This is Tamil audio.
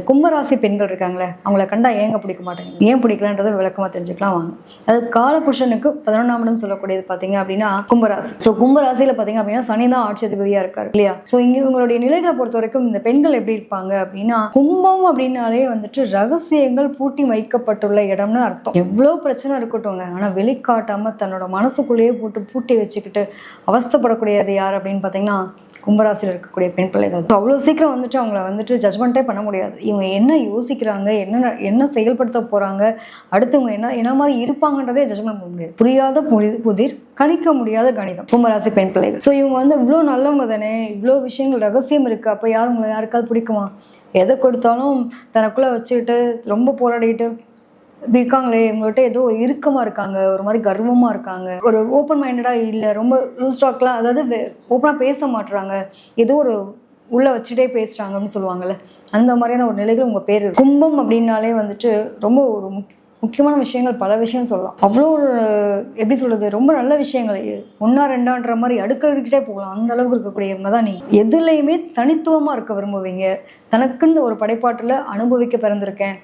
கும்பராசி பெண்கள் இருக்காங்களே, அவங்கள கண்டா ஏங்க பிடிக்க மாட்டேங்குது, ஏன் பிடிக்கலன்றதை விளக்கமா தெரிஞ்சுக்கலாம் வாங்க. அது காலபுருஷனுக்கு 11ஆம் இடம் சொல்லக்கூடியது பாத்தீங்க அப்படின்னா கும்பராசி. ஸோ கும்பராசியில பாத்தீங்க அப்படின்னா சனி தான் ஆட்சி அதிபதியா இருக்காரு இல்லையா. ஸோ இங்க இவங்களுடைய நிலைகளை பொறுத்த வரைக்கும் இந்த பெண்கள் எப்படி இருப்பாங்க அப்படின்னா, கும்பம் அப்படின்னாலே வந்துட்டு ரகசியங்கள் பூட்டி வைக்கப்பட்டுள்ள இடம்னு அர்த்தம். எவ்வளவு பிரச்சனை இருக்கட்டும்ங்க, ஆனா வெளிக்காட்டாம தன்னோட மனசுக்குள்ளேயே பூட்டி வச்சுக்கிட்டு அவஸ்தப்படக்கூடியது யார் அப்படின்னு பாத்தீங்கன்னா கும்பராசியில் இருக்கக்கூடிய பெண் பிள்ளைகள். அவ்வளோ சீக்கிரம் வந்துட்டு அவங்கள வந்துட்டு ஜட்மெண்ட்டே பண்ண முடியாது. இவங்க என்ன யோசிக்கிறாங்க, என்ன செயல்படுத்த போறாங்க, அடுத்தவங்க என்ன மாதிரி இருப்பாங்கன்றதே ஜட்மெண்ட் பண்ண முடியாது. புரியாத புதிர், கணிக்க முடியாத கணிதம் கும்பராசி பெண் பிள்ளைகள். ஸோ இவங்க வந்து இவ்வளோ நல்லவங்க தானே, இவ்வளோ விஷயங்கள் ரகசியம் இருக்கு, அப்போ யாருக்காவது பிடிக்குமா? எதை கொடுத்தாலும் தனக்குள்ள வச்சுக்கிட்டு ரொம்ப போராடிட்டு இப்படி இருக்காங்களே, இவங்கள்ட்ட ஏதோ இறுக்கமா இருக்காங்க, ஒரு மாதிரி கர்வமா இருக்காங்க, ஒரு ஓப்பன் மைண்டடா இல்லை, ரொம்ப லூஸ் டாக்லாம், அதாவது ஓப்பனா பேச மாட்டுறாங்க, ஏதோ ஒரு உள்ள வச்சுட்டே பேசுறாங்க அப்படின்னு சொல்லுவாங்கல்ல, அந்த மாதிரியான ஒரு நிலைகள் உங்க பேர். கும்பம் அப்படின்னாலே வந்துட்டு ரொம்ப ஒரு முக்கியமான விஷயங்கள், பல விஷயம் சொல்லலாம். அவ்வளோ ஒரு எப்படி சொல்றது, ரொம்ப நல்ல விஷயங்கள் ஒன்னா ரெண்டான்ற மாதிரி அடுக்கிட்டே போகலாம், அந்த அளவுக்கு இருக்கக்கூடியவங்க தான் நீங்க. எதுலையுமே தனித்துவமா இருக்க விரும்புவீங்க, தனக்குன்னு ஒரு படைப்பாட்டுல அனுபவிக்க பிறந்திருக்கேன்,